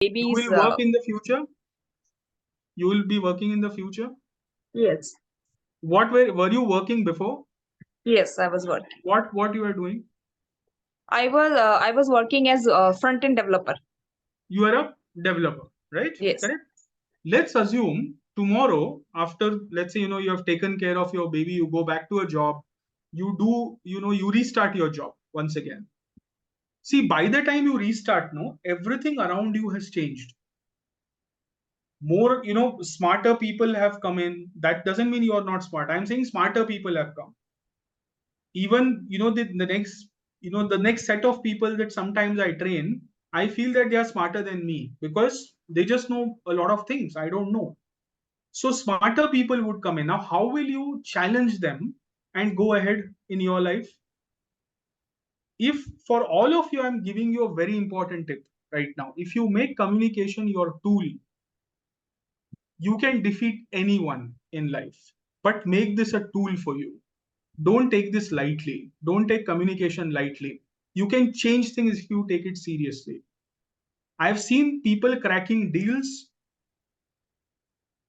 You babies. will work in the future? You will be working in the future? Yes, What were you working before? yes, I was working. What you are doing? I was working as a front end developer. You are a developer, right? Yes. Correct? Let's assume tomorrow, after, let's say, you have taken care of your baby, you go back to a job, you do, you restart your job once again. See, by the time you restart, no, everything around you has changed. More, smarter people have come in. That doesn't mean you are not smart. I'm saying smarter people have come. Even, the next set of people that sometimes I train, I feel that they are smarter than me because they just know a lot of things I don't know. So smarter people would come in. Now, how will you challenge them and go ahead in your life? If for all of you, I'm giving you a very important tip right now. If you make communication your tool, you can defeat anyone in life. But make this a tool for you. Don't take this lightly. Don't take communication lightly. You can change things if you take it seriously. I've seen people cracking deals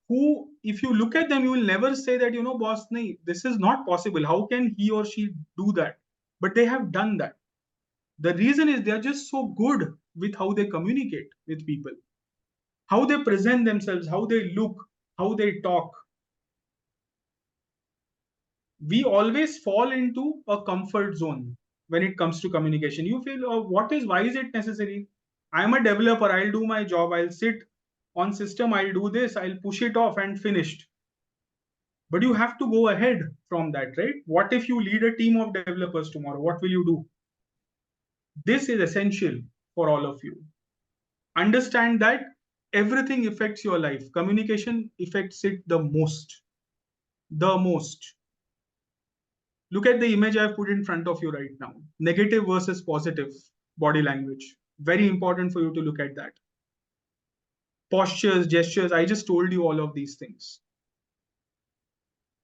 who, if you look at them, you will never say that, boss, nahi, this is not possible. How can he or she do that? But they have done that. The reason is they're just so good with how they communicate with people, how they present themselves, how they look, how they talk. We always fall into a comfort zone when it comes to communication. You feel, why is it necessary? I'm a developer, I'll do my job, I'll sit on system, I'll do this, I'll push it off and finished. But you have to go ahead from that, right? What if you lead a team of developers tomorrow? What will you do? This is essential for all of you. Understand that everything affects your life. Communication affects it the most. The most. Look at the image I've put in front of you right now. Negative versus positive body language. Very important for you to look at that. Postures, gestures, I just told you all of these things.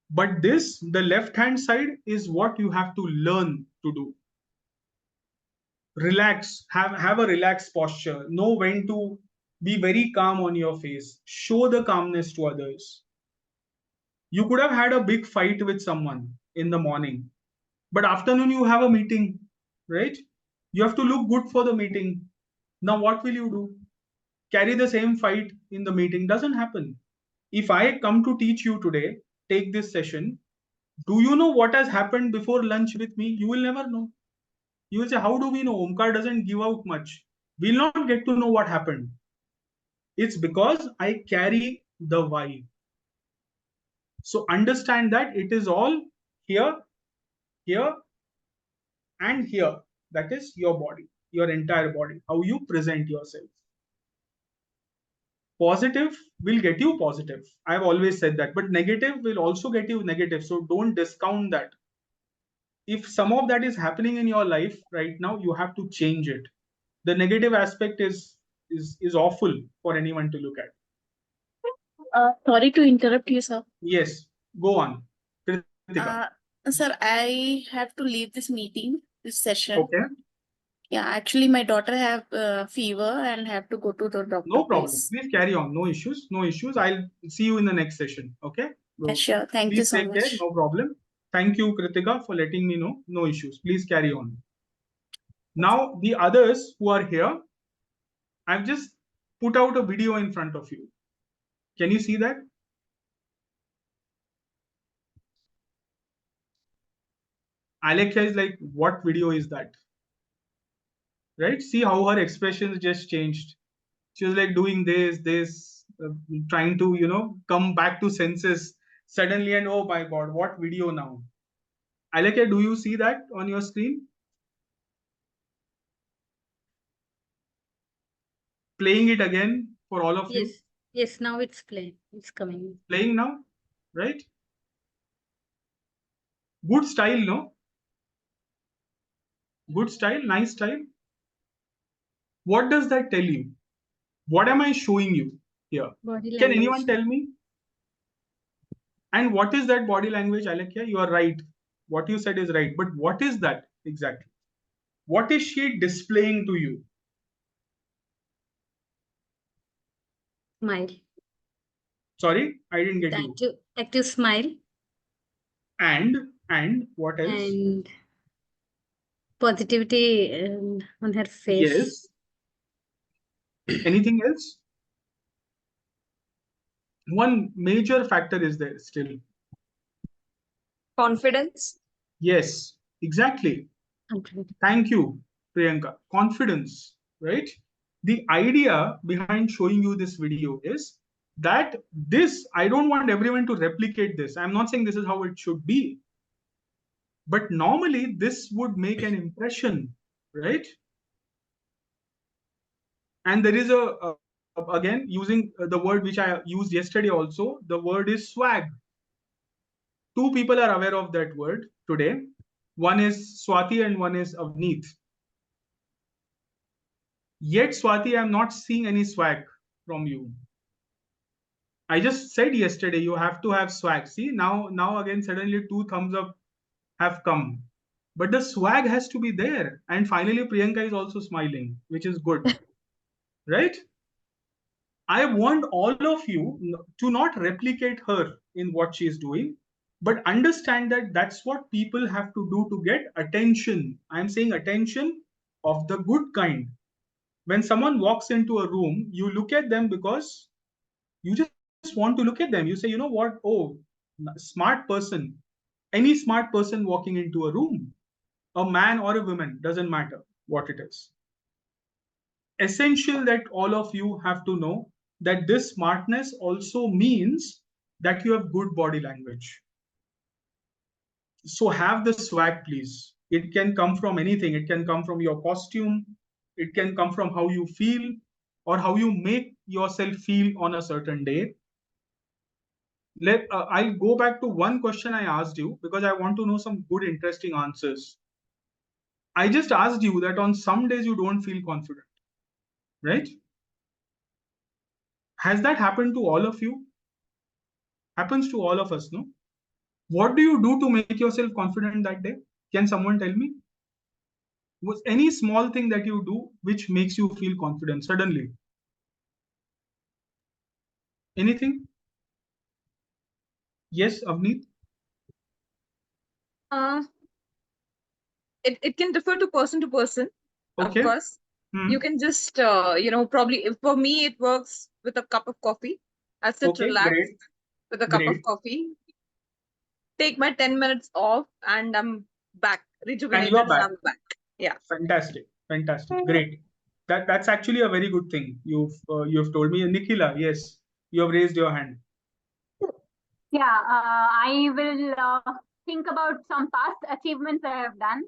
But this, the left hand side, is what you have to learn to do. Relax, have a relaxed posture, know when to be very calm on your face, show the calmness to others. You could have had a big fight with someone in the morning, but afternoon you have a meeting, right? You have to look good for the meeting. Now what will you do? Carry the same fight in the meeting? Doesn't happen. If I come to teach you today, take this session, do you know what has happened before lunch with me? You will never know. You will say, how do we know? Omkar doesn't give out much. We'll not get to know what happened. It's because I carry the vibe. So understand that it is all here, here, and here. That is your body, your entire body, how you present yourself. Positive will get you positive. I've always said that, but negative will also get you negative. So don't discount that. If some of that is happening in your life right now, you have to change it. The negative aspect is awful for anyone to look at. Sorry to interrupt you, sir. Yes, go on, Kritika. Sir, I have to leave this meeting, this session. Okay, Yeah, actually, my daughter have fever and have to go to the doctor no problem. place. Please carry on. No issues. No issues. I'll see you in the next session. Okay. Yeah, sure. Thank you Please so take care. much. No problem. Thank you, Kritika, for letting me know. No issues. Please carry on. Now, the others who are here, I've just put out a video in front of you. Can you see that? Alekia is like, what video is that? Right? See how her expressions just changed. She was like doing this, trying to, come back to senses suddenly, and oh my God, what video now? Alekia, do you see that on your screen? Playing it again for all of you. Yes, now it's playing. It's coming. Playing now, right? Good style, no? Good style, nice style. What does that tell you? What am I showing you here? Body Can language. anyone tell me? And what is that body language, Alekia? You are right. What you said is right. But what is that exactly? What is she displaying to you? Smile. Sorry, I didn't get The you. active smile And what else? and positivity on her face. Yes. Anything else? One major factor is there still. Confidence. Yes, exactly. Confident. Thank you, Priyanka. Confidence, right? The idea behind showing you this video is that this, I don't want everyone to replicate this. I'm not saying this is how it should be, but normally this would make an impression, right? And there is again, using the word which I used yesterday also, the word is swag. Two people are aware of that word today. One is Swati and one is Avneet. Yet, Swati, I'm not seeing any swag from you. I just said yesterday you have to have swag. See, now again, suddenly two thumbs up have come. But the swag has to be there. And finally, Priyanka is also smiling, which is good. Right? I want all of you to not replicate her in what she is doing, but understand that that's what people have to do to get attention. I'm saying attention of the good kind. When someone walks into a room, you look at them because you just want to look at them. You say, you know what? Oh, smart person. Any smart person walking into a room, a man or a woman, doesn't matter what it is. Essential that all of you have to know that this smartness also means that you have good body language. So have the swag, please. It can come from anything. It can come from your costume. It can come from how you feel or how you make yourself feel on a certain day. I'll go back to one question I asked you because I want to know some good, interesting answers. I just asked you that on some days you don't feel confident, right? Has that happened to all of you? Happens to all of us, no? What do you do to make yourself confident that day? Can someone tell me? Was any small thing that you do which makes you feel confident suddenly? Anything? Yes, Avneet? Uh, it can differ to person, of Okay. course. You can just, probably, for me, it works with a cup of coffee. I sit Okay, relaxed great, with a cup of great. coffee, take my 10 minutes off, and I'm back, And you are rejuvenated, and back. I'm back. Yeah. Fantastic, fantastic, great. That's actually a very good thing. You've told me, Nikhila. Yes, you have raised your hand. Yeah, I will think about some past achievements I have done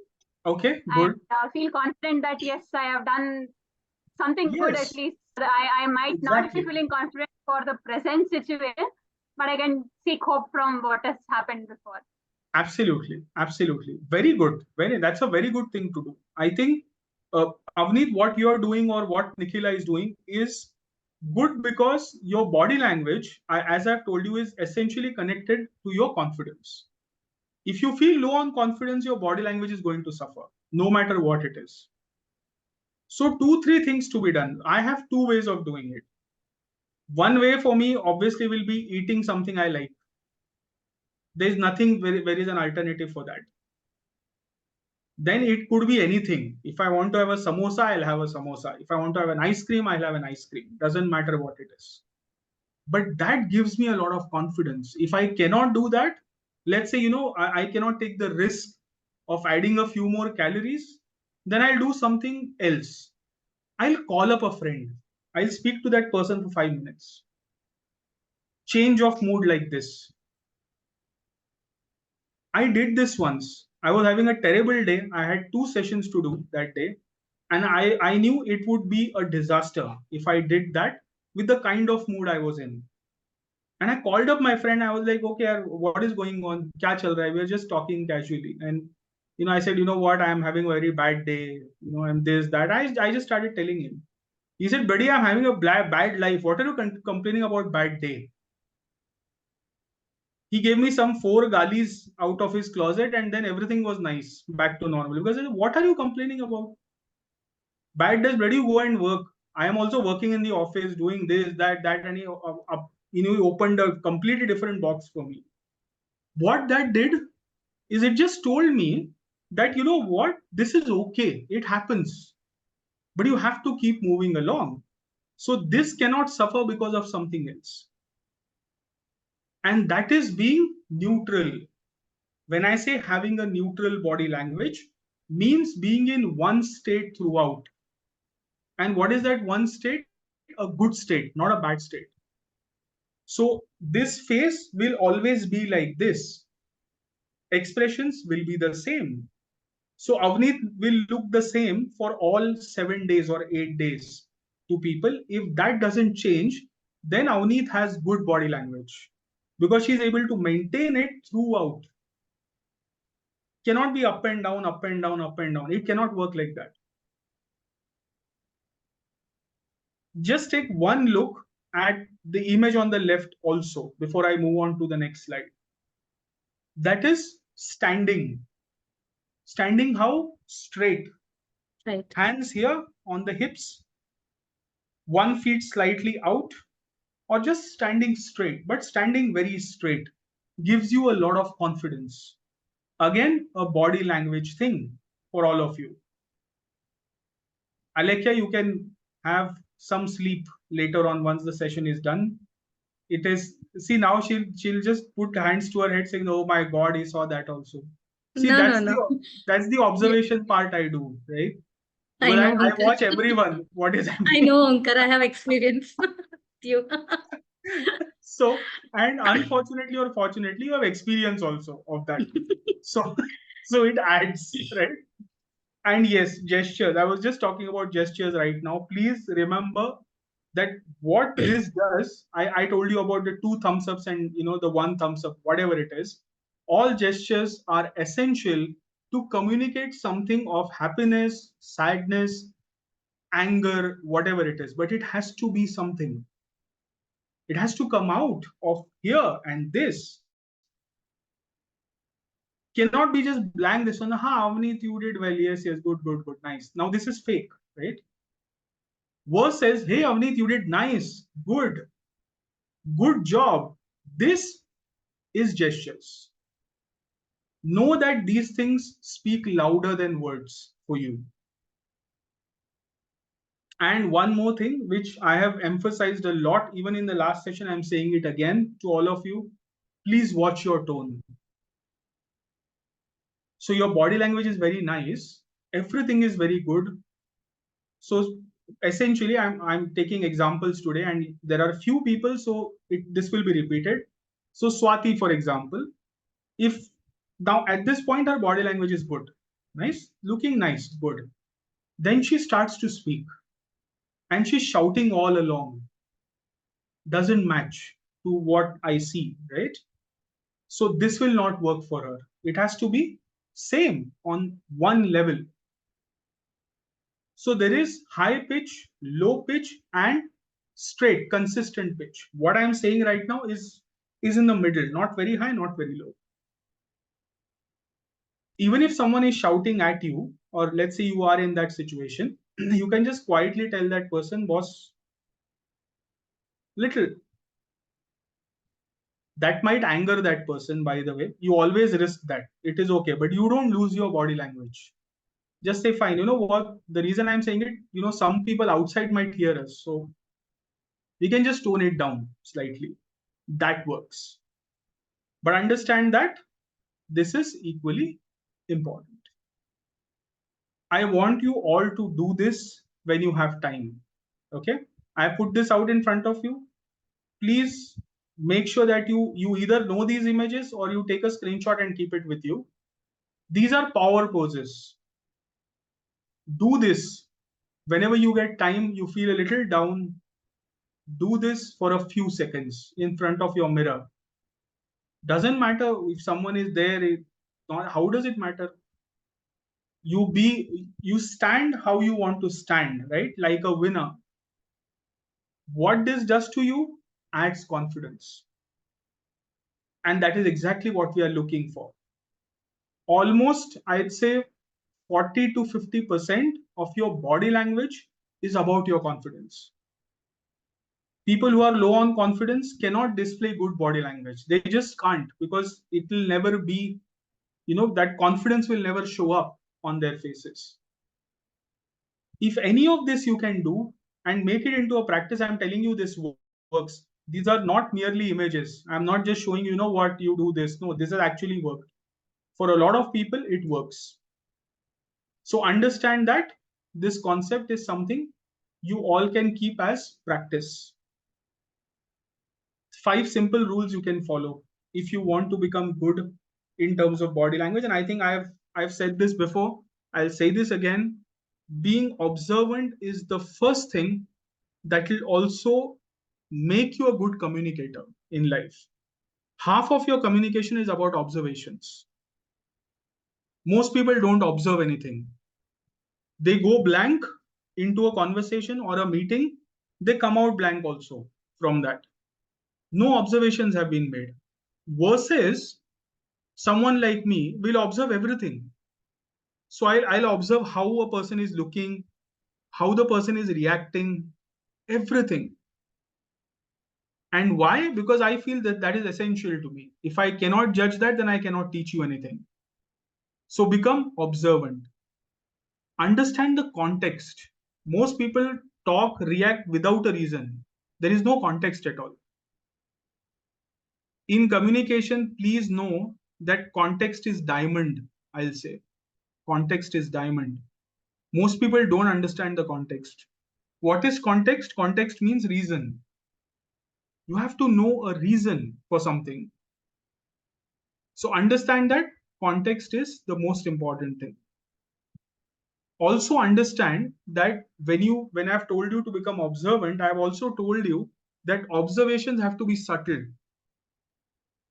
Okay, and good. feel confident that yes, I have done something good at Yes, least. I might not be exactly. feeling confident for the present situation, but I can seek hope from what has happened before. Absolutely, absolutely. Very good. That's a very good thing to do. I think, Avneet, what you are doing or what Nikhila is doing is good because your body language, as I've told you, is essentially connected to your confidence. If you feel low on confidence, your body language is going to suffer, no matter what it is. So, two, three things to be done. I have two ways of doing it. One way for me, obviously, will be eating something I like. There's nothing where is an alternative for that. Then it could be anything. If I want to have a samosa, I'll have a samosa. If I want to have an ice cream, I'll have an ice cream. Doesn't matter what it is. But that gives me a lot of confidence. If I cannot do that, let's say, I cannot take the risk of adding a few more calories, then I'll do something else. I'll call up a friend. I'll speak to that person for 5 minutes. Change of mood like this. I did this once. I was having a terrible day. I had 2 sessions to do that day. And I knew it would be a disaster if I did that with the kind of mood I was in. And I called up my friend. I was like, okay, what is going on? Kya chal raha hai? We were just talking casually. And, I said, you know what? I'm having a very bad day. I'm this, that. I just started telling him. He said, buddy, I'm having a bad life. What are you complaining about bad day? He gave me some 4 galis out of his closet and then everything was nice, back to normal. Because I said, what are you complaining about? Bad days, bloody go and work. I am also working in the office, doing this, that, and he opened a completely different box for me. What that did is it just told me that, you know what, this is okay, it happens, but you have to keep moving along. So this cannot suffer because of something else. And that is being neutral. When I say having a neutral body language, means being in one state throughout. And what is that one state? A good state, not a bad state. So this face will always be like this. Expressions will be the same. So Avneet will look the same for all 7 days or 8 days to people. If that doesn't change, then Avneet has good body language because she's able to maintain it throughout. Cannot be up and down, up and down, up and down. It cannot work like that. Just take one look at the image on the left also before I move on to the next slide. That is standing. Standing how? Straight. Right. Hands here on the hips, one feet slightly out, or just standing straight, but standing very straight gives you a lot of confidence. Again, a body language thing for all of you. Alekia, you can have some sleep later on once the session is done. It is, see, now she'll just put hands to her head saying, oh my God, he saw that also. See, No, that's no. that's the observation part I do, right? I Because know, I Omkar. watch everyone, what is I happening. know, Omkar. I have experience with you. So, and unfortunately or fortunately, you have experience also of that. So, so it adds, right? And yes, gestures. I was just talking about gestures right now. Please remember that what this does, I told you about the 2 thumbs ups and the 1 thumbs up, whatever it is. All gestures are essential to communicate something of happiness, sadness, anger, whatever it is. But it has to be something. It has to come out of here and this. Cannot be just blank this one. Ha, Avneet, you did well. Yes, yes, good, good, good, nice. Now this is fake, right? Verse says, hey, Avneet, you did nice, good job. This is gestures. Know that these things speak louder than words for you. And one more thing, which I have emphasized a lot, even in the last session, I'm saying it again to all of you. Please watch your tone. So your body language is very nice. Everything is very good. So essentially, I'm taking examples today, and there are few people, so this will be repeated. So Swati, for example, if now at this point her body language is good, nice, looking nice, good. Then she starts to speak, and she's shouting all along. Doesn't match to what I see, right? So this will not work for her. It has to be same on one level. So there is high pitch, low pitch, and straight, consistent pitch. What I'm saying right now is in the middle, not very high, not very low. Even if someone is shouting at you, or let's say you are in that situation, you can just quietly tell that person, boss, little. That might anger that person, by the way. You always risk that. It is okay, but you don't lose your body language. Just say, fine, you know what? The reason I'm saying it, some people outside might hear us. So we can just tone it down slightly. That works. But understand that this is equally important. I want you all to do this when you have time. Okay? I put this out in front of you. Please make sure that you either know these images or you take a screenshot and keep it with you. These are power poses. Do this whenever you get time, you feel a little down. Do this for a few seconds in front of your mirror. Doesn't matter if someone is there. How does it matter? You stand how you want to stand, right? Like a winner. What this does to you adds confidence. And that is exactly what we are looking for. Almost, I'd say 40 to 50% of your body language is about your confidence. People who are low on confidence cannot display good body language. They just can't, because it will never be, that confidence will never show up on their faces. If any of this you can do and make it into a practice, I'm telling you this works. These are not merely images. I'm not just showing what you do this. No, this has actually worked. For a lot of people, it works. So understand that this concept is something you all can keep as practice. 5 simple rules you can follow if you want to become good in terms of body language. And I think I've said this before. I'll say this again. Being observant is the first thing that will also make you a good communicator in life. Half of your communication is about observations. Most people don't observe anything. They go blank into a conversation or a meeting. They come out blank also from that. No observations have been made. Versus someone like me will observe everything. So I'll observe how a person is looking, how the person is reacting, everything. And why? Because I feel that that is essential to me. If I cannot judge that, then I cannot teach you anything. So become observant. Understand the context. Most people talk, react without a reason. There is no context at all. In communication, please know that context is diamond, I'll say. Context is diamond. Most people don't understand the context. What is context? Context means reason. You have to know a reason for something. So understand that context is the most important thing. Also understand that when I've told you to become observant, I've also told you that observations have to be subtle.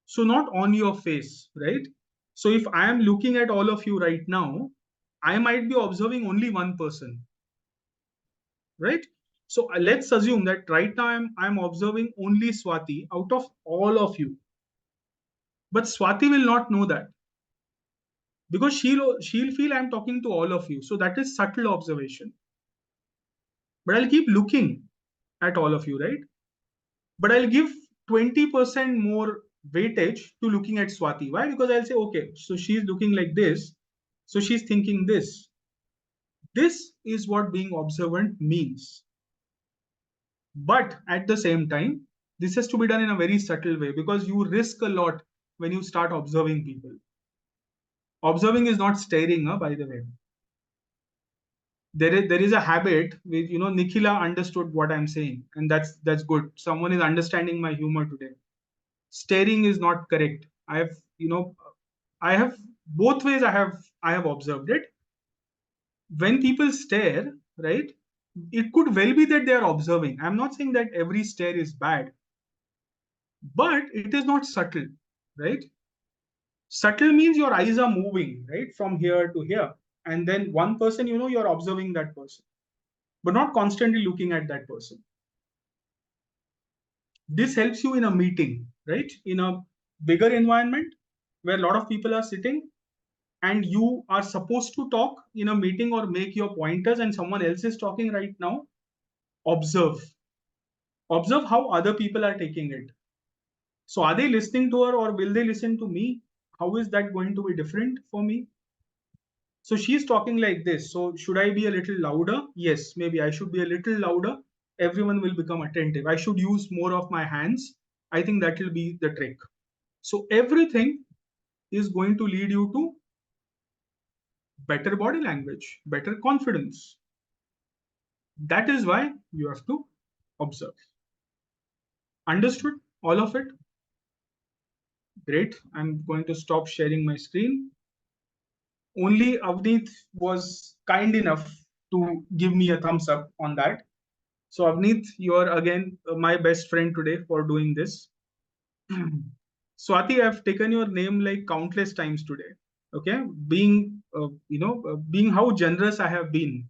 So not on your face, right? So if I am looking at all of you right now, I might be observing only one person, right? So let's assume that right now I'm observing only Swati out of all of you. But Swati will not know that, because she'll feel I'm talking to all of you. So that is subtle observation. But I'll keep looking at all of you, right? But I'll give 20% more weightage to looking at Swati. Why? Because I'll say, okay, so she's looking like this. So she's thinking this. This is what being observant means. But at the same time, this has to be done in a very subtle way, because you risk a lot when you start observing people. Observing is not staring, by the way. There is a habit with, Nikhila understood what I'm saying, and that's good. Someone is understanding my humor today. Staring is not correct. I have both ways. I have observed it. When people stare, right, it could well be that they are observing. I'm not saying that every stare is bad, but it is not subtle, right? Subtle means your eyes are moving, right, from here to here, and then one person, you're observing that person, but not constantly looking at that person. This helps you in a meeting, right? In a bigger environment where a lot of people are sitting and you are supposed to talk in a meeting or make your pointers, and someone else is talking right now. Observe. Observe how other people are taking it. So are they listening to her, or will they listen to me? How is that going to be different for me? So she's talking like this. So should I be a little louder? Yes, maybe I should be a little louder. Everyone will become attentive. I should use more of my hands. I think that will be the trick. So everything is going to lead you to better body language, better confidence. That is why you have to observe. Understood all of it? Great. I'm going to stop sharing my screen. Only Avneet was kind enough to give me a thumbs up on that. So Avneet, you're again my best friend today for doing this. Swati, I've taken your name like countless times today. Okay, being how generous I have been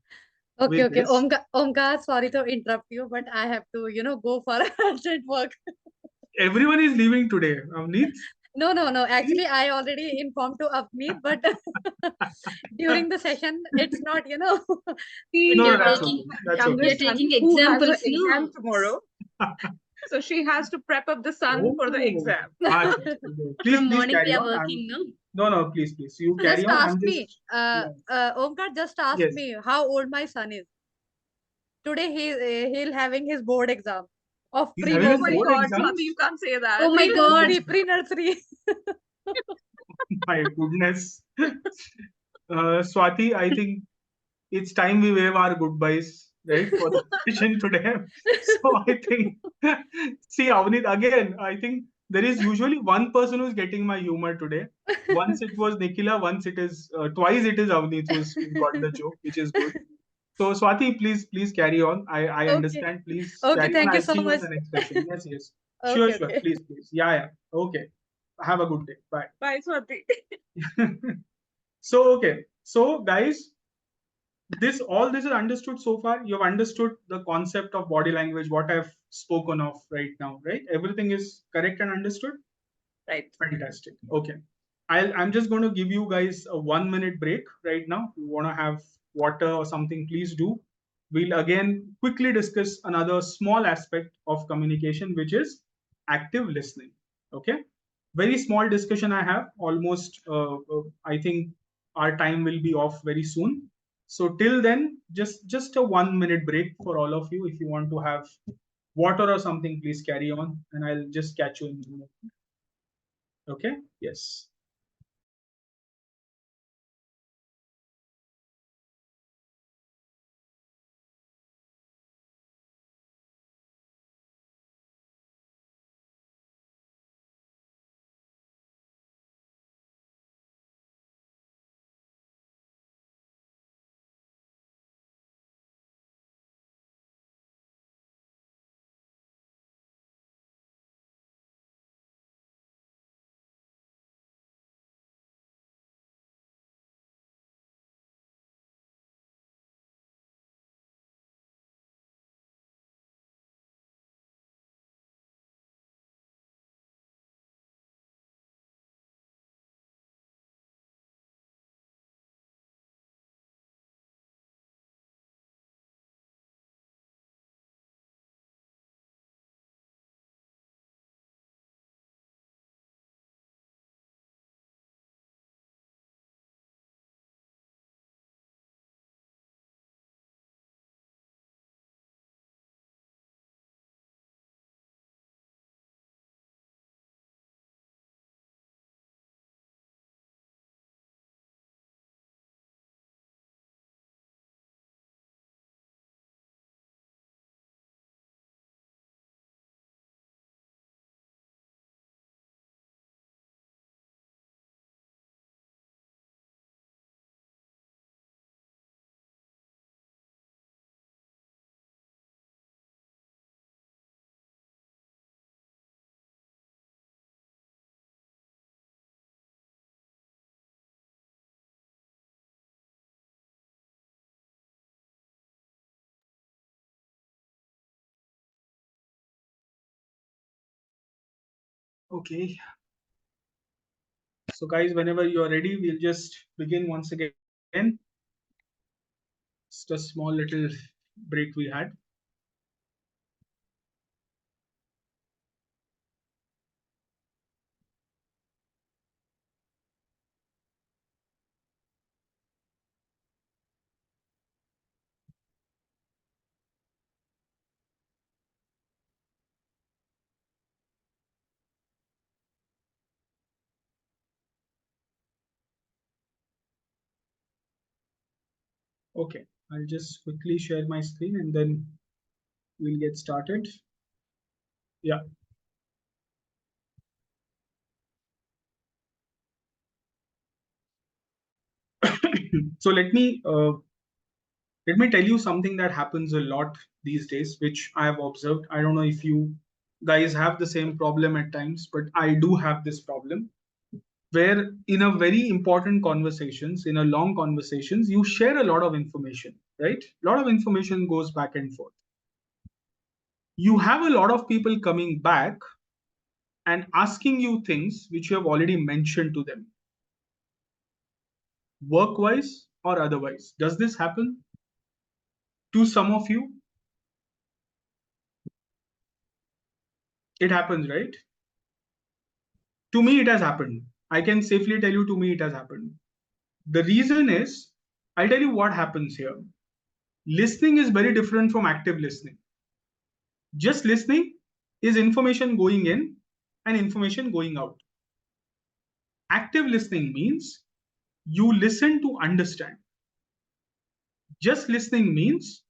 Okay, with okay. this. Omkar, sorry to interrupt you, but I have to, go for urgent work. Everyone is leaving today, Avneet. No. Actually, I already informed to Avneet, but during the session, it's not, She But No, you're that's has okay. taking a That's younger okay. you're son taking who has an examples, exam no? tomorrow. So she has to prep up the son for the Oh, exam. please, From please morning carry we are on. working, no? No, please. You carry just on. ask I'm me. just, yeah. Omkar, just ask Yes. me how old my son is. Today he'll having his board exam of He's having Oh his my pre-nursery. board God, exam. Swati, you can't say that. Oh my God. Pre-nursery. My goodness. Swati, I think it's time we wave our goodbyes, right, for the session today. So I think, see, Avneet, again, I think there is usually one person who's getting my humor today. Once it was Nikhila, twice it is Avneet who's got the joke, which is good. So Swati, please carry on. I Okay. understand. Please Okay, carry on. thank you I'll so see you in much. the next session. Yes. Sure. Okay, okay. Please. Yeah. Okay. Have a good day. Bye. Bye, Swati. So guys, all this is understood so far. You've understood the concept of body language, what I've spoken of right now, right? Everything is correct and understood. Right. Fantastic. Okay. I'm just going to give you guys a 1 minute break right now. If you want to have water or something, please do. We'll again quickly discuss another small aspect of communication, which is active listening. Okay. Very small discussion I have. Almost, I think our time will be off very soon. So till then, just a 1 minute break for all of you. If you want to have water or something, please carry on, and I'll just catch you in a minute. Okay. Yes. Okay. So guys, whenever you are ready, we'll just begin once again. Just a small little break we had. Okay, I'll just quickly share my screen and then we'll get started. Yeah. So let me tell you something that happens a lot these days, which I have observed. I don't know if you guys have the same problem at times, but I do have this problem where in a very important conversations, in a long conversations, you share a lot of information, right? A lot of information goes back and forth. You have a lot of people coming back and asking you things which you have already mentioned to them, work-wise or otherwise. Does this happen to some of you? It happens, right? To me, it has happened. I can safely tell you, to me, it has happened. The reason is, I'll tell you what happens here. Listening is very different from active listening. Just listening is information going in and information going out. Active listening means you listen to understand. Just listening means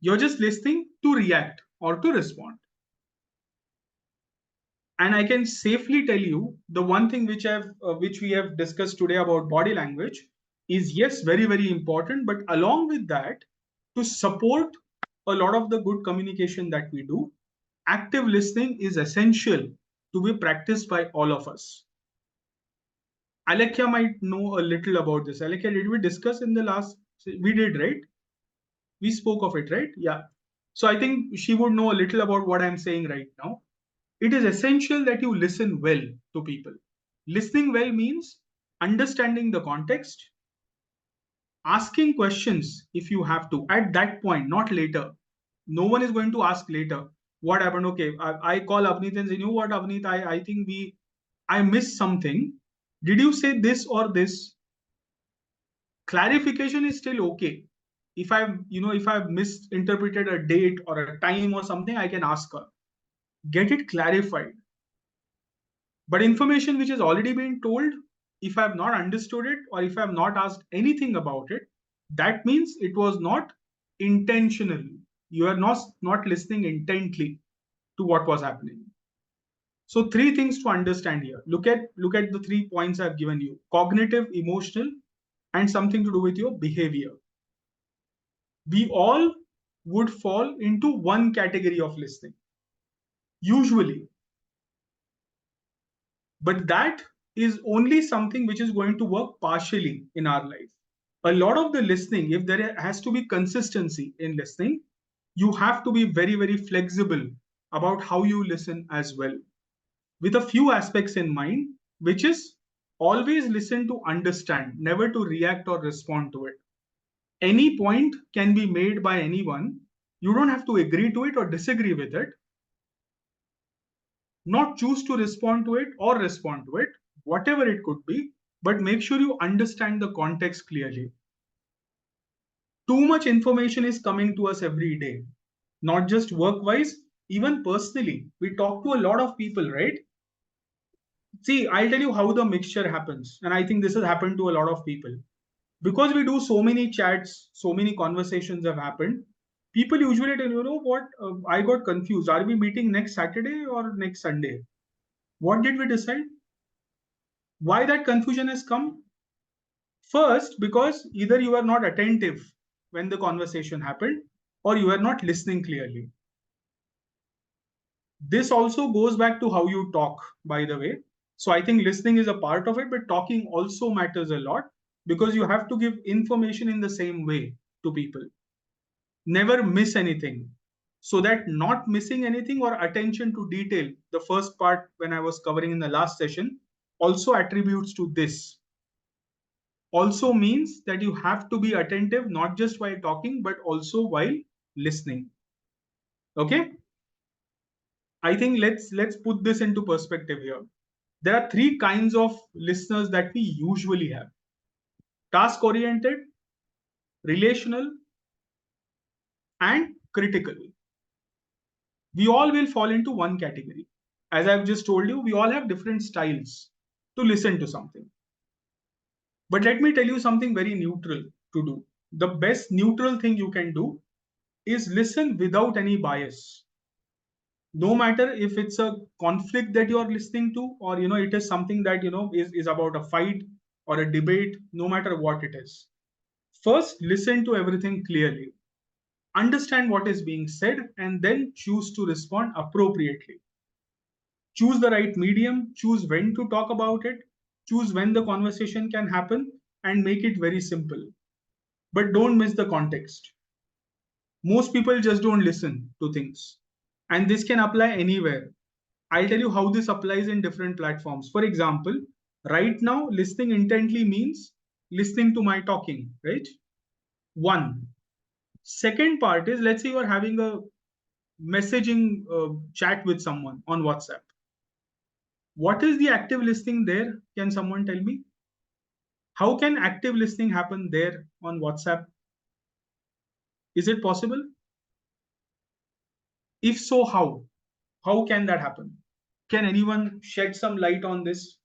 you're just listening to react or to respond. And I can safely tell you the one thing which we have discussed today about body language is, yes, very, very important. But along with that, to support a lot of the good communication that we do, active listening is essential to be practiced by all of us. Alekia might know a little about this. Alekia, did we discuss in the last? We did, right? We spoke of it, right? Yeah. So I think she would know a little about what I'm saying right now. It is essential that you listen well to people. Listening well means understanding the context, asking questions if you have to at that point, not later. No one is going to ask later what happened. Okay, I call Avneet and say, you know what, Avneet, I think I missed something. Did you say this or this? Clarification is still okay. If I've misinterpreted a date or a time or something, I can ask her. Get it clarified. But information which has already been told, if I have not understood it or if I have not asked anything about it, that means it was not intentional. You are not listening intently to what was happening. So three things to understand here. Look at the 3 points I've given you: cognitive, emotional, and something to do with your behavior. We all would fall into one category of listening, usually. But that is only something which is going to work partially in our life. A lot of the listening, if there has to be consistency in listening, you have to be very, very flexible about how you listen as well, with a few aspects in mind, which is always listen to understand, never to react or respond to it. Any point can be made by anyone. You don't have to agree to it or disagree with it, not choose to respond to it or respond to it, whatever it could be, but make sure you understand the context clearly. Too much information is coming to us every day, not just work-wise, even personally. We talk to a lot of people, right? See, I'll tell you how the mixture happens. And I think this has happened to a lot of people. Because we do so many chats, so many conversations have happened. People usually tell, you know what, I got confused. Are we meeting next Saturday or next Sunday? What did we decide? Why that confusion has come? First, because either you are not attentive when the conversation happened or you are not listening clearly. This also goes back to how you talk, by the way. So I think listening is a part of it, but talking also matters a lot because you have to give information in the same way to people. Never miss anything. So that not missing anything or attention to detail, the first part when I was covering in the last session, also attributes to this. Also means that you have to be attentive, not just while talking, but also while listening. Okay? I think let's put this into perspective here. There are 3 kinds of listeners that we usually have: task oriented, relational, and critical. We all will fall into one category. As I've just told you, we all have different styles to listen to something. But let me tell you something very neutral to do. The best neutral thing you can do is listen without any bias. No matter if it's a conflict that you're listening to, or it is something that is about a fight or a debate, no matter what it is. First, listen to everything clearly. Understand what is being said and then choose to respond appropriately. Choose the right medium, choose when to talk about it, choose when the conversation can happen, and make it very simple. But don't miss the context. Most people just don't listen to things. And this can apply anywhere. I'll tell you how this applies in different platforms. For example, right now, listening intently means listening to my talking, right? One. Second part is, let's say you are having a messaging chat with someone on WhatsApp. What is the active listening there? Can someone tell me? How can active listening happen there on WhatsApp? Is it possible? If so, how? How can that happen? Can anyone shed some light on this?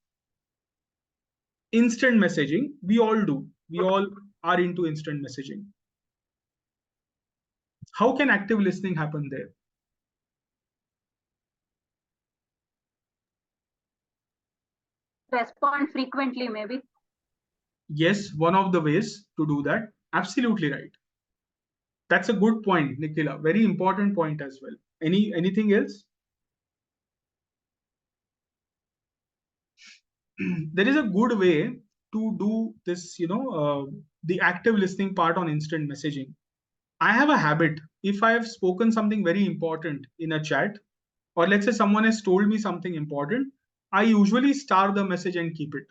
Instant messaging, we all do. We all are into instant messaging. How can active listening happen there? Respond frequently, maybe. Yes, one of the ways to do that. Absolutely right. That's a good point, Nikhila. Very important point as well. Anything else? There is a good way to do this, the active listening part on instant messaging. I have a habit. If I have spoken something very important in a chat, or let's say someone has told me something important, I usually star the message and keep it.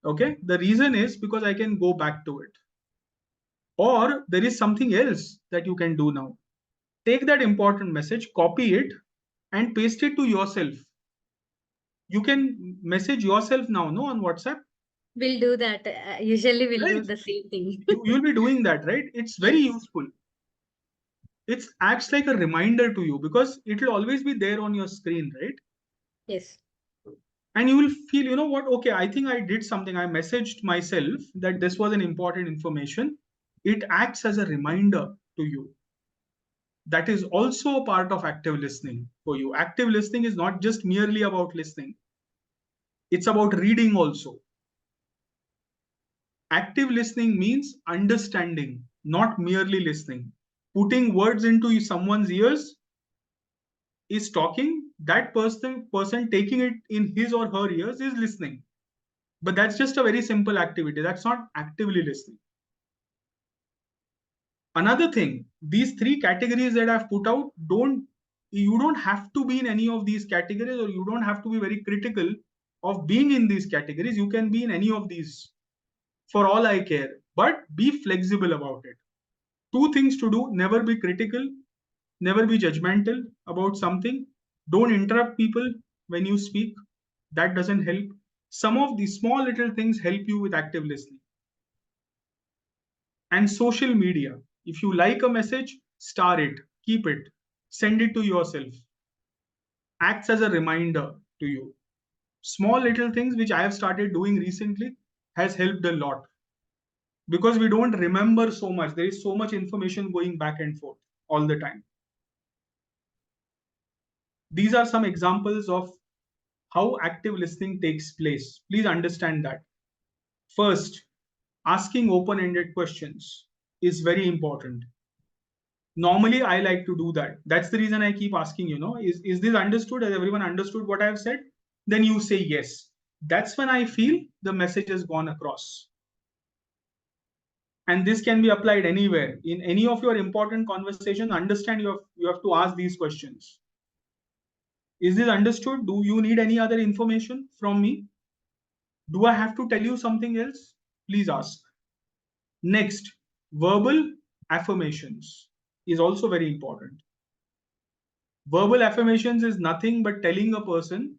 Okay. The reason is because I can go back to it. Or there is something else that you can do now. Take that important message, copy it, and paste it to yourself. You can message yourself now, no, on WhatsApp. We'll do that. Usually we'll do Right. the same thing. You'll be doing that, right? It's very useful. It acts like a reminder to you because it will always be there on your screen, right? Yes. And you will feel, you know what, okay, I think I did something. I messaged myself that this was an important information. It acts as a reminder to you. That is also a part of active listening for you. Active listening is not just merely about listening, it's about reading also. Active listening means understanding, not merely listening. Putting words into someone's ears is talking. That person taking it in his or her ears is listening. But that's just a very simple activity. That's not actively listening. Another thing, these three categories that I've put out, you don't have to be in any of these categories, or you don't have to be very critical of being in these categories. You can be in any of these for all I care, but be flexible about it. Two things to do: never be critical, never be judgmental about something. Don't interrupt people when you speak. That doesn't help. Some of these small little things help you with active listening. And social media. If you like a message, star it, keep it, send it to yourself. Acts as a reminder to you. Small little things which I have started doing recently has helped a lot because we don't remember so much. There is so much information going back and forth all the time. These are some examples of how active listening takes place. Please understand that. First, asking open-ended questions is very important. Normally, I like to do that. That's the reason I keep asking, is this understood? Has everyone understood what I've said? Then you say yes. That's when I feel the message has gone across. And this can be applied anywhere. In any of your important conversations, understand you have to ask these questions. Is this understood? Do you need any other information from me? Do I have to tell you something else? Please ask. Next, verbal affirmations is also very important. Verbal affirmations is nothing but telling a person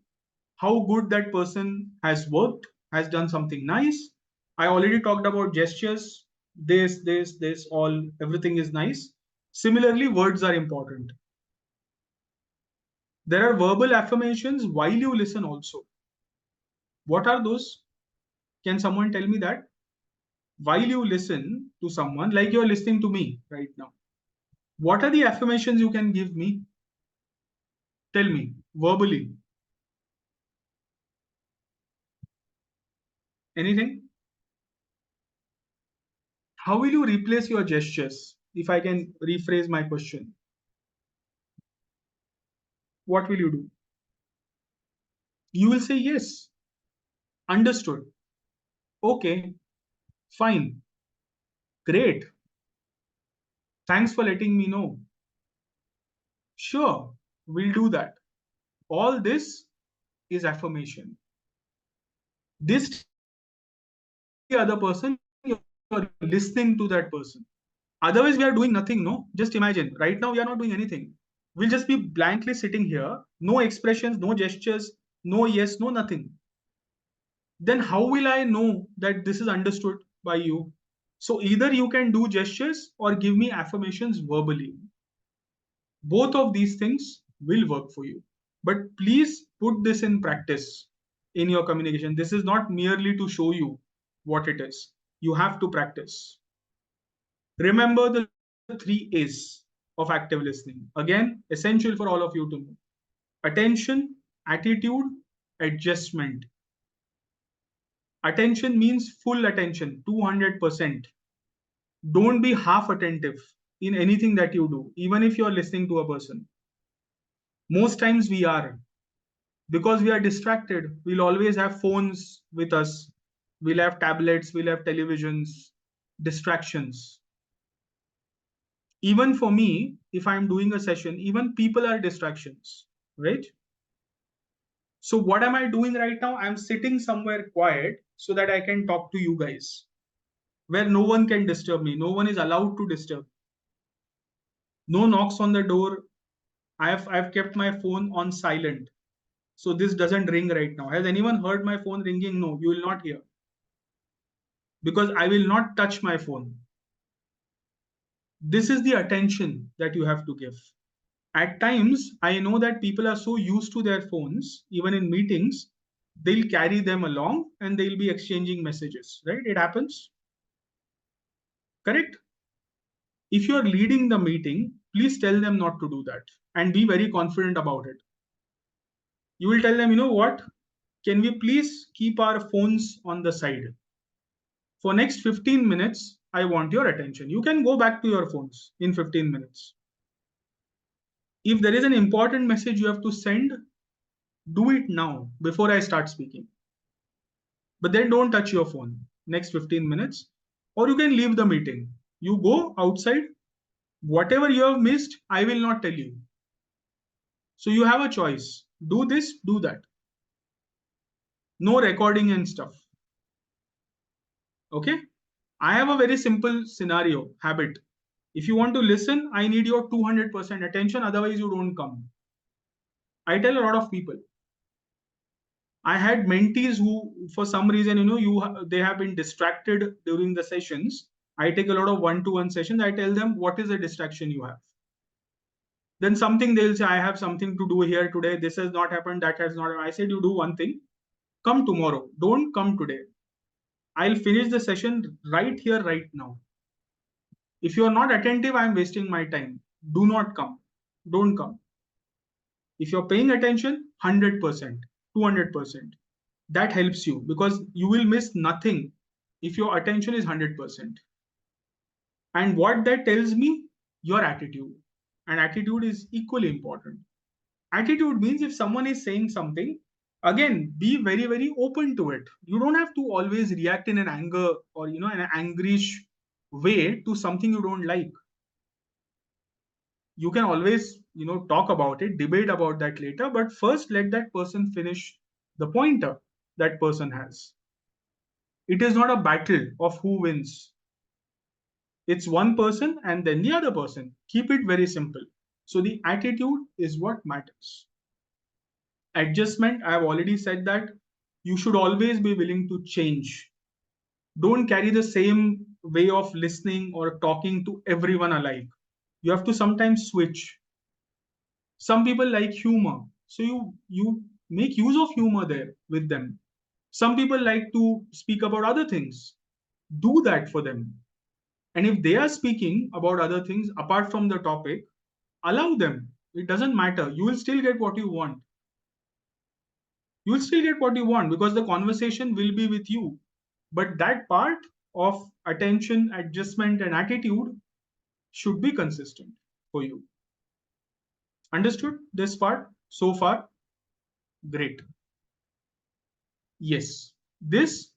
how good that person has worked, has done something nice. I already talked about gestures. This, all, everything is nice. Similarly, words are important. There are verbal affirmations while you listen also. What are those? Can someone tell me that? While you listen to someone, like you're listening to me right now, what are the affirmations you can give me? Tell me verbally. Anything? How will you replace your gestures? If I can rephrase my question, what will you do? You will say yes. Understood. Okay, fine. Great. Thanks for letting me know. Sure. we'll do that. All this is affirmation. This tells the other person you're listening to that person. Otherwise, we are doing nothing, no? Just imagine, right now we are not doing anything. We'll just be blankly sitting here, no expressions, no gestures, no yes, no nothing. Then how will I know that this is understood by you? So either you can do gestures or give me affirmations verbally. Both of these things will work for you. But please put this in practice in your communication. This is not merely to show you what it is. You have to practice. Remember the 3 A's of active listening. Again, essential for all of you to know: attention, attitude, adjustment. Attention means full attention, 200%. Don't be half attentive in anything that you do, even if you're listening to a person. Most times we are, because we are distracted. We'll always have phones with us, we'll have tablets, we'll have televisions, distractions. Even for me, if I'm doing a session, even people are distractions, right? So what am I doing right now? I'm sitting somewhere quiet so that I can talk to you guys, where no one can disturb me, no one is allowed to disturb. No knocks on the door. I've kept my phone on silent, so this doesn't ring right now. Has anyone heard my phone ringing? No, you will not hear, because I will not touch my phone. This is the attention that you have to give. At times, I know that people are so used to their phones, even in meetings, they'll carry them along and they'll be exchanging messages, right? It happens. Correct? If you're leading the meeting, please tell them not to do that and be very confident about it. You will tell them, you know what? Can we please keep our phones on the side? For next 15 minutes, I want your attention. You can go back to your phones in 15 minutes. If there is an important message you have to send, do it now before I start speaking. But then don't touch your phone next 15 minutes, or you can leave the meeting. You go outside. Whatever you have missed, I will not tell you. So you have a choice. Do this, do that. No recording and stuff. Okay? I have a very simple scenario, habit. If you want to listen, I need your 200% attention, otherwise you don't come. I tell a lot of people. I had mentees who, for some reason, they have been distracted during the sessions. I take a lot of one-to-one sessions. I tell them, what is the distraction you have? Then something they'll say, I have something to do here today. This has not happened. That has not happened. I said, you do one thing. Come tomorrow. Don't come today. I'll finish the session right here, right now. If you are not attentive, I'm wasting my time. Do not come. Don't come. If you're paying attention, 100%, 200%. That helps you because you will miss nothing if your attention is 100%. And what that tells me, your attitude. And attitude is equally important. Attitude means if someone is saying something, again, be very, very open to it. You don't have to always react in an anger or, an angrish way to something you don't like. You can always, talk about it, debate about that later, but first let that person finish the pointer that person has. It is not a battle of who wins. It's one person and then the other person. Keep it very simple. So the attitude is what matters. Adjustment, I have already said that you should always be willing to change. Don't carry the same way of listening or talking to everyone alike. You have to sometimes switch. Some people like humor, so you make use of humor there with them. Some people like to speak about other things. Do that for them. And if they are speaking about other things apart from the topic, allow them. It doesn't matter. You will still get what you want. You will still get what you want because the conversation will be with you. But that part of attention, adjustment, and attitude should be consistent for you. Understood this part so far? Great. Yes, this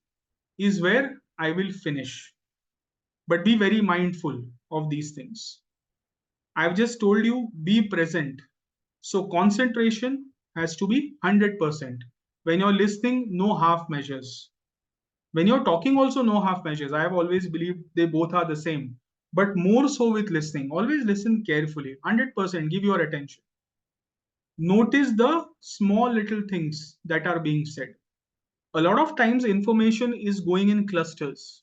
is where I will finish. But be very mindful of these things. I've just told you, be present. So concentration has to be 100%. When you're listening, no half measures. When you're talking, also no half measures. I have always believed they both are the same, but more so with listening. Always listen carefully, 100%, give your attention. Notice the small little things that are being said. A lot of times, information is going in clusters.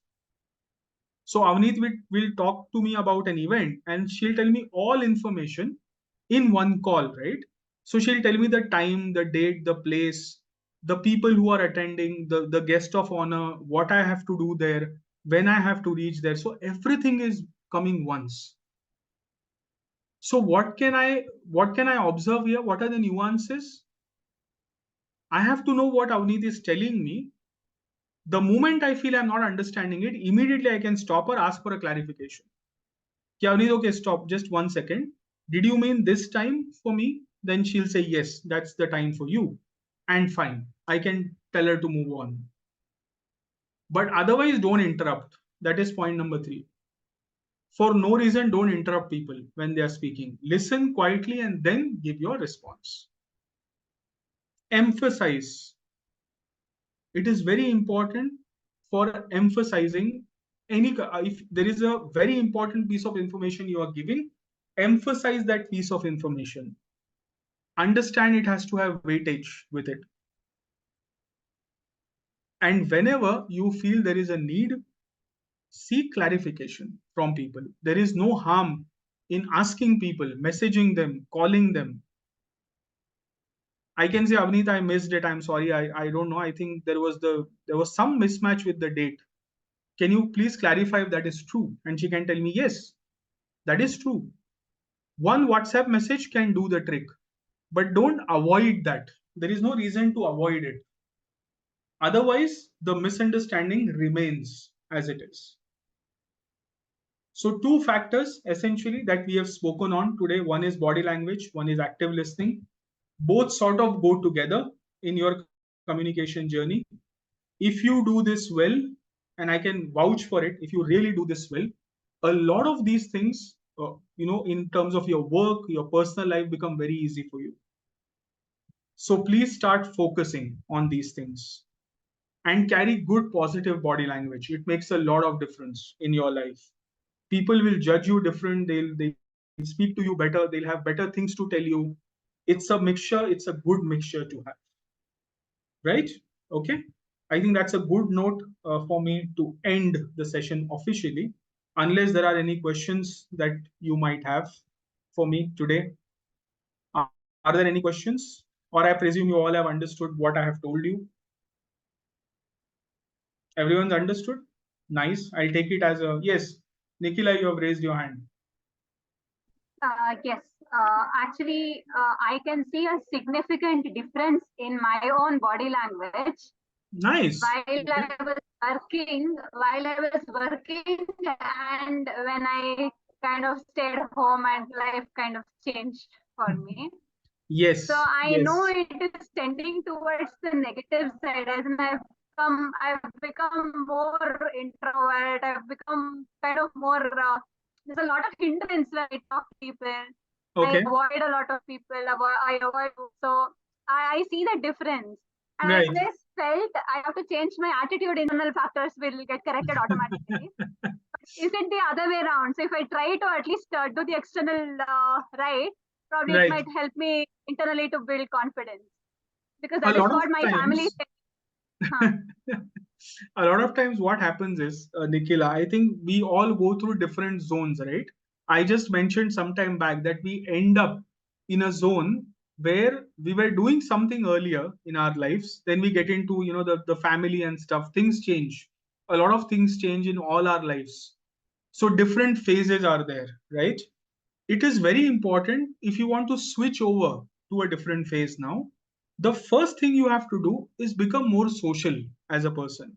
So Avneet will talk to me about an event and she'll tell me all information in one call, right? So she'll tell me the time, the date, the place, the people who are attending, the guest of honor, what I have to do there, when I have to reach there. So everything is coming once. So what can I observe here? What are the nuances? I have to know what Avneet is telling me. The moment I feel I'm not understanding it, immediately I can stop or ask for a clarification. Kyavneet, okay, stop, just 1 second. Did you mean this time for me? Then she'll say, yes, that's the time for you. And fine, I can tell her to move on. But otherwise, don't interrupt. That is point number 3. For no reason, don't interrupt people when they are speaking. Listen quietly and then give your response. Emphasize. It is very important for emphasizing if there is a very important piece of information you are giving, emphasize that piece of information. Understand it has to have weightage with it. And whenever you feel there is a need, seek clarification from people. There is no harm in asking people, messaging them, calling them. I can say, Avneet, I missed it. I'm sorry. I don't know. I think there was some mismatch with the date. Can you please clarify if that is true? And she can tell me, yes, that is true. One WhatsApp message can do the trick, but don't avoid that. There is no reason to avoid it. Otherwise, the misunderstanding remains as it is. So 2 factors essentially that we have spoken on today. One is body language, one is active listening. Both sort of go together in your communication journey. If you do this well, and I can vouch for it, if you really do this well, a lot of these things, in terms of your work, your personal life become very easy for you. So please start focusing on these things and carry good positive body language. It makes a lot of difference in your life. People will judge you different. They'll speak to you better. They'll have better things to tell you. It's a mixture. It's a good mixture to have. Right? Okay. I think that's a good note for me to end the session officially, unless there are any questions that you might have for me today. Are there any questions? Or I presume you all have understood what I have told you. Everyone's understood? Nice. I'll take it as a yes. Nikhila, you have raised your hand. Yes, actually, I can see a significant difference in my own body language Nice. while I was working, and when I kind of stayed home and life kind of changed for me. Yes. So I yes. know it is tending towards the negative side, as in I've become more introvert. I've become kind of more. There's a lot of hindrance when I talk to people. Okay. I avoid a lot of people. I avoid. So I see the difference, and Right. I always felt I have to change my attitude. Internal factors will get corrected automatically. Is it the other way around? So if I try to at least do the external right, probably Right. it might help me internally to build confidence, because A that is lot of what my family times. said. A lot of times what happens is, Nikhila, I think we all go through different zones, right? I just mentioned some time back that we end up in a zone where we were doing something earlier in our lives. Then we get into, the family and stuff. Things change. A lot of things change in all our lives. So different phases are there, right? It is very important if you want to switch over to a different phase now. The first thing you have to do is become more social as a person.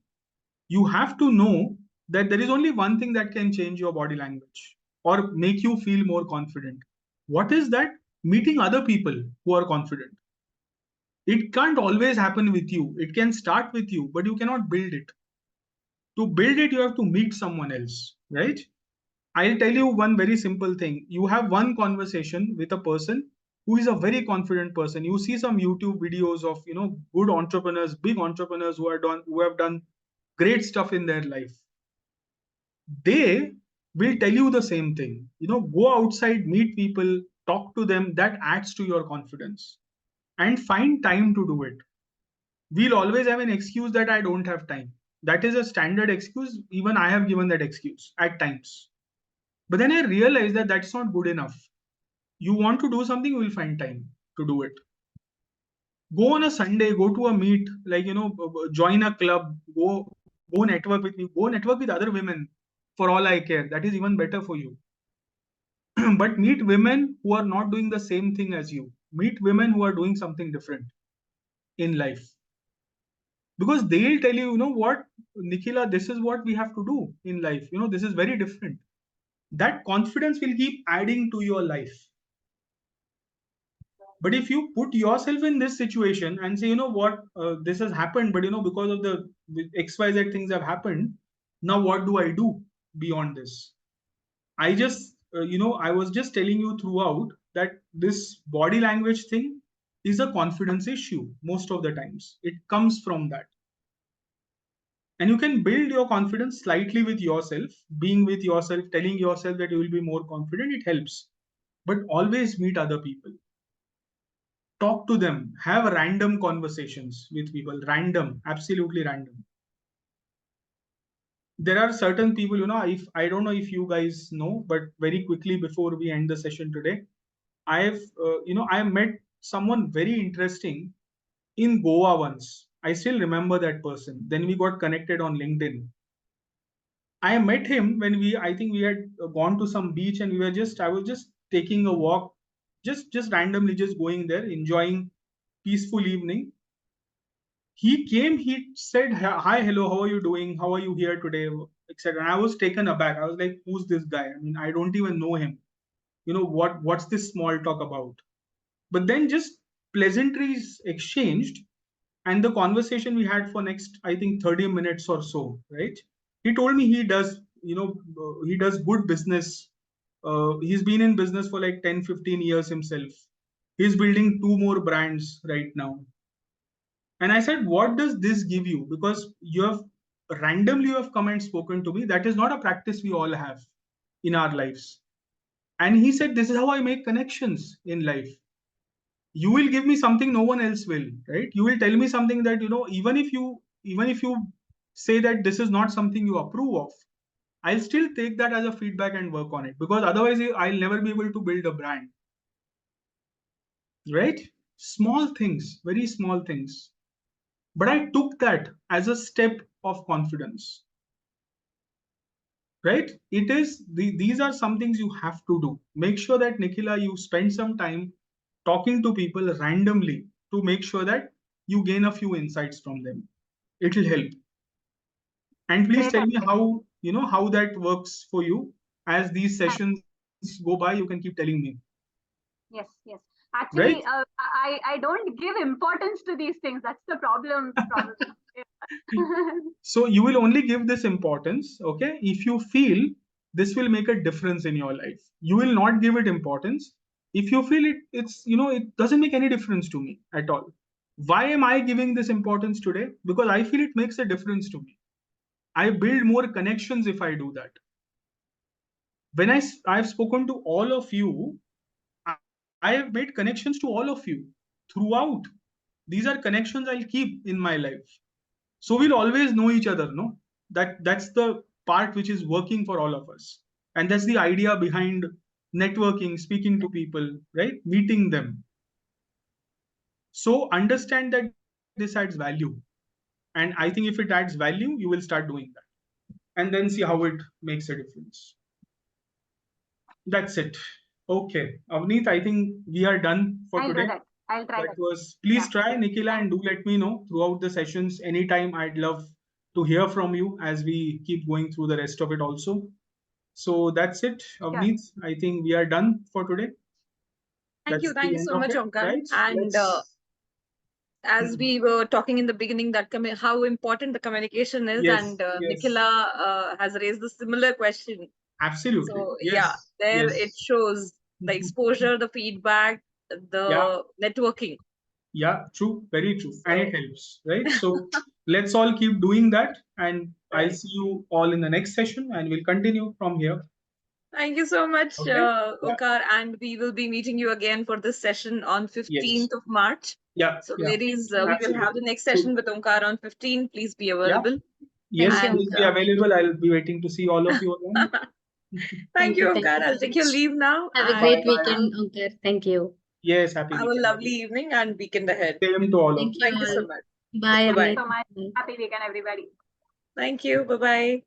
You have to know that there is only one thing that can change your body language or make you feel more confident. What is that? Meeting other people who are confident. It can't always happen with you. It can start with you, but you cannot build it. To build it, you have to meet someone else, right? I'll tell you one very simple thing. You have one conversation with a person who is a very confident person. You see some YouTube videos of, good entrepreneurs, big entrepreneurs who have done great stuff in their life. They will tell you the same thing. Go outside, meet people, talk to them. That adds to your confidence. And find time to do it. We'll always have an excuse that I don't have time. That is a standard excuse. Even I have given that excuse at times. But then I realized that that's not good enough. You want to do something, you will find time to do it. Go on a Sunday, go to a meet, join a club, go network with me, go network with other women for all I care. That is even better for you. But meet women who are not doing the same thing as you. Meet women who are doing something different in life. Because they'll tell you, what, Nikhila, this is what we have to do in life. This is very different. That confidence will keep adding to your life. But if you put yourself in this situation and say, what, this has happened, but because of the XYZ things have happened, now what do I do beyond this? I just, I was just telling you throughout that this body language thing is a confidence issue most of the times. It comes from that. And you can build your confidence slightly with yourself, being with yourself, telling yourself that you will be more confident. It helps. But always meet other people. Talk to them. Have random conversations with people. Random, absolutely random. There are certain people, if I don't know if you guys know, but very quickly before we end the session today, I met someone very interesting in Goa once. I still remember that person. Then we got connected on LinkedIn. I met him when I think we had gone to some beach and I was just taking a walk, just randomly just going there, enjoying peaceful evening. He came, he said, hi, hello, how are you doing? How are you here today? Etc. And I was taken aback. I was like, who's this guy? I mean, I don't even know him. What's this small talk about? But then just pleasantries exchanged, and the conversation we had for next, I think, 30 minutes or so, right? He told me he does good business. He's been in business for like 10-15 years himself. He's building 2 more brands right now. And I said, what does this give you? Because you have come and spoken to me. That is not a practice we all have in our lives. And he said, this is how I make connections in life. You will give me something no one else will, right? You will tell me something that, even if you say that this is not something you approve of, I'll still take that as a feedback and work on it, because otherwise I'll never be able to build a brand, right? Small things, very small things. But I took that as a step of confidence, right? These are some things you have to do. Make sure that, Nikhila, you spend some time talking to people randomly to make sure that you gain a few insights from them. It will help. And please tell me how that works for you. As these sessions go by, you can keep telling me. Yes. Actually, Right? I don't give importance to these things. That's the problem. So you will only give this importance, okay, if you feel this will make a difference in your life. You will not give it importance if you feel it doesn't make any difference to me at all. Why am I giving this importance today? Because I feel it makes a difference to me. I build more connections if I do that. When I've spoken to all of you, I have made connections to all of you throughout. These are connections I'll keep in my life. So we'll always know each other, no? That's the part which is working for all of us. And that's the idea behind networking, speaking to people, right? Meeting them. So understand that this adds value. And I think if it adds value, you will start doing that. And then see how it makes a difference. That's it. Okay. Avneet, I think we are done for I'll today. do that. I'll try that. Please try, Nikhila, and do let me know throughout the sessions. Anytime, I'd love to hear from you as we keep going through the rest of it also. So that's it, Avneet. I think we are done for today. Thank you so much, Omkar. Right? And as we were talking in the beginning, that how important the communication is, Yes, and yes. Nikhila has raised a similar question. Absolutely. So Yes, there yes. it shows the exposure, the feedback, the networking. Yeah, true, very true. And it helps, right? So let's all keep doing that. And I'll see you all in the next session and we'll continue from here. Thank you so much, Okay. Yeah. Omkar. And we will be meeting you again for this session on 15th of March. Yeah. So, Yeah. ladies, we will Absolutely. have the next session with Omkar on 15. Please be available. Yes, Thank please be available. I'll be waiting to see all of you again. Thank you, Thank Omkar. you I'll so take your much. leave now. Have a and great Bye-bye. weekend, Omkar. Thank you. Yes, happy Have a weekend. lovely evening and weekend ahead. Same to all of Thank you. you Thank you so all. much. Bye, Bye-bye. So Amit. much. Happy weekend, everybody. Thank you. Bye-bye.